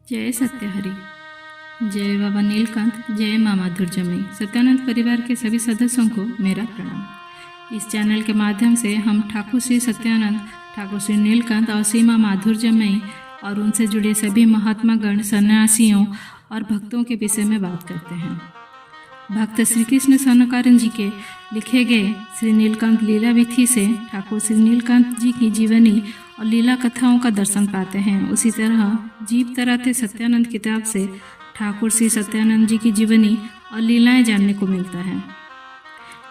जय सत्यहरि, जय बाबा नीलकंठ, जय माँ माधुर्यमयी। सत्यानंद परिवार के सभी सदस्यों को मेरा प्रणाम। इस चैनल के माध्यम से हम ठाकुर श्री सत्यानंद, ठाकुर श्री नीलकंठ और श्री माँ माधुर्यमयी और उनसे जुड़े सभी महात्मागण, सन्यासियों और भक्तों के विषय में बात करते हैं। भक्त श्री कृष्ण स्वर्णकारण जी के लिखे गए श्री नीलकंठ लीला विधि से ठाकुर श्री नीलकंठ जी की जीवनी और लीला कथाओं का दर्शन पाते हैं। उसी तरह जीव तराते सत्यानंद किताब से ठाकुर श्री सत्यानंद जी की जीवनी और लीलाएं जानने को मिलता है।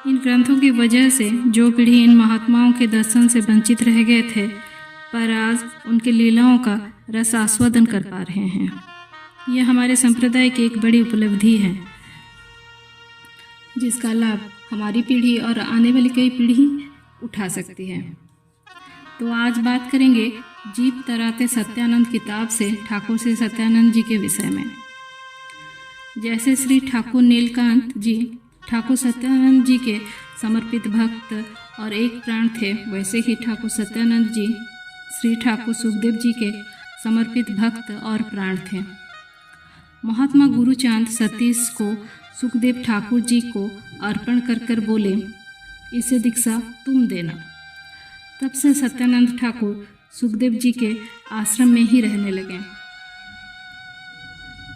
इन ग्रंथों की वजह से जो पीढ़ी इन महात्माओं के दर्शन से वंचित रह गए थे, पर आज उनके लीलाओं का रस आस्वादन कर पा रहे हैं। यह हमारे संप्रदाय की एक बड़ी उपलब्धि है, जिसका लाभ हमारी पीढ़ी और आने वाली कई पीढ़ी उठा सकती है। तो आज बात करेंगे जीव तराते सत्यानंद किताब से ठाकुर श्री सत्यानंद जी के विषय में। जैसे श्री ठाकुर नीलकंठ जी ठाकुर सत्यानंद जी के समर्पित भक्त और एक प्राण थे, वैसे ही ठाकुर सत्यानंद जी श्री ठाकुर सुखदेव जी के समर्पित भक्त और प्राण थे। महात्मा गुरुचांद सतीश को सुखदेव ठाकुर जी को अर्पण कर बोले, इसे दीक्षा तुम देना। तब से सत्यानंद ठाकुर सुखदेव जी के आश्रम में ही रहने लगे।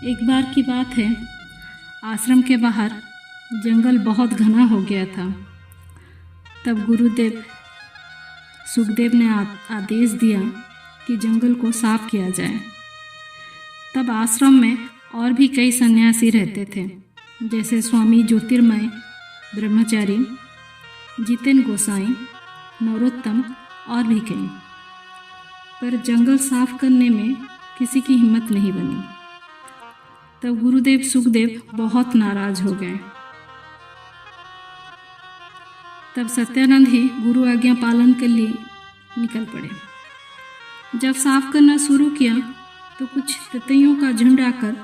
एक बार की बात है, आश्रम के बाहर जंगल बहुत घना हो गया था। तब गुरुदेव सुखदेव ने आदेश दिया कि जंगल को साफ किया जाए। तब आश्रम में और भी कई सन्यासी रहते थे, जैसे स्वामी ज्योतिर्मय ब्रह्मचारी, जितेन गोसाई, नरोत्तम और भी कई। पर जंगल साफ करने में किसी की हिम्मत नहीं बनी। तब गुरुदेव सुखदेव बहुत नाराज हो गए। तब सत्यानंद ही गुरु आज्ञा पालन के लिए निकल पड़े। जब साफ करना शुरू किया तो कुछ ततैयों का झुंड आकर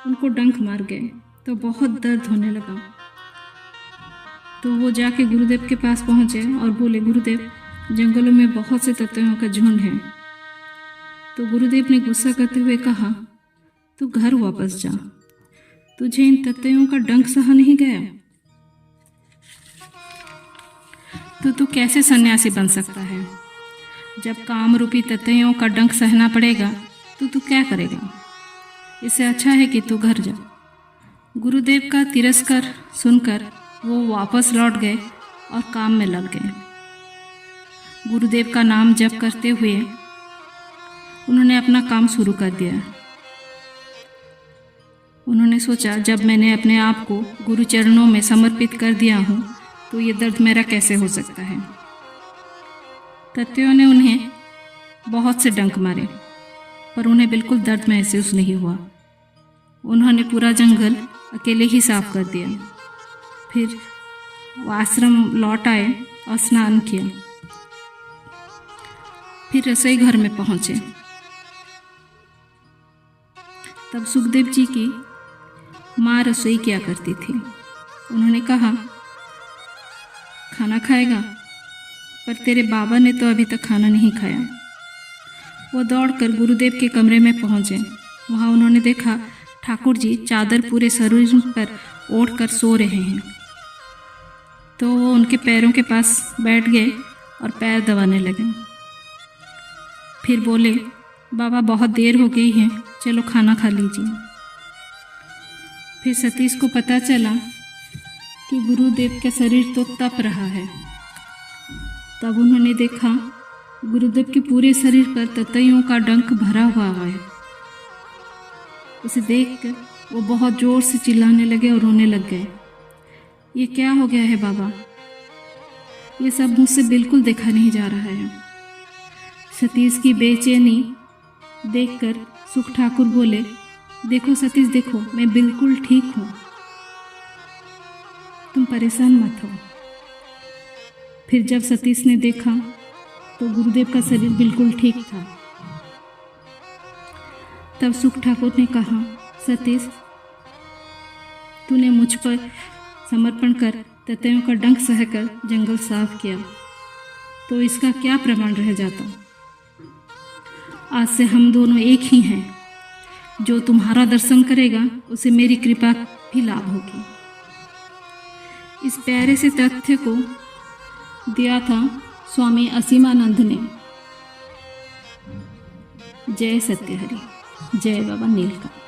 उनको डंक मार गए, तो बहुत दर्द होने लगा। तो वो जाके गुरुदेव के पास पहुँचे और बोले, गुरुदेव जंगलों में बहुत से ततैयों का झुंड है। तो गुरुदेव ने गुस्सा करते हुए कहा, तू घर वापस जा, तुझे इन ततैयों का डंक सहा नहीं गया तो तू कैसे सन्यासी बन सकता है। जब काम रूपी ततैयों का डंक सहना पड़ेगा तो तू क्या करेगा। इससे अच्छा है कि तू घर जा। गुरुदेव का तिरस्कार सुनकर वो वापस लौट गए और काम में लग गए। गुरुदेव का नाम जप करते हुए उन्होंने अपना काम शुरू कर दिया। उन्होंने सोचा, जब मैंने अपने आप को गुरु चरणों में समर्पित कर दिया हूँ तो ये दर्द मेरा कैसे हो सकता है। ततैयों ने उन्हें बहुत से डंक मारे, पर उन्हें बिल्कुल दर्द महसूस नहीं हुआ। उन्होंने पूरा जंगल अकेले ही साफ कर दिया। फिर वो आश्रम लौट आए और स्नान किया। फिर रसोई घर में पहुंचे। तब सुखदेव जी की माँ रसोई किया करती थी। उन्होंने कहा, खाना खाएगा? पर तेरे बाबा ने तो अभी तक खाना नहीं खाया। वो दौड़कर गुरुदेव के कमरे में पहुंचे। वहाँ उन्होंने देखा ठाकुर जी चादर पूरे शरीर पर ओढ़कर सो रहे हैं। तो वो उनके पैरों के पास बैठ गए और पैर दबाने लगे। फिर बोले, बाबा बहुत देर हो गई है, चलो खाना खा लीजिए। फिर सतीश को पता चला कि गुरुदेव का शरीर तो तप रहा है। तब उन्होंने देखा गुरुदेव के पूरे शरीर पर ततैयों का डंक भरा हुआ है। उसे देखकर वो बहुत जोर से चिल्लाने लगे और रोने लग गए। ये क्या हो गया है बाबा, ये सब मुझसे बिल्कुल देखा नहीं जा रहा है। सतीश की बेचैनी देखकर सुख ठाकुर बोले, देखो सतीश, देखो मैं बिल्कुल ठीक हूँ, तुम परेशान मत हो। फिर जब सतीश ने देखा तो गुरुदेव का शरीर बिल्कुल ठीक था। तब सुख ठाकुर ने कहा, सतीश, तूने मुझ पर समर्पण कर ततैयों का डंक सहकर जंगल साफ किया, तो इसका क्या प्रमाण रह जाता। आज से हम दोनों एक ही हैं। जो तुम्हारा दर्शन करेगा उसे मेरी कृपा भी लाभ होगी। इस प्यारे से तथ्य को दिया था स्वामी असीमानंद ने। जय सत्यहरि, जय बाबा नीलकंठ।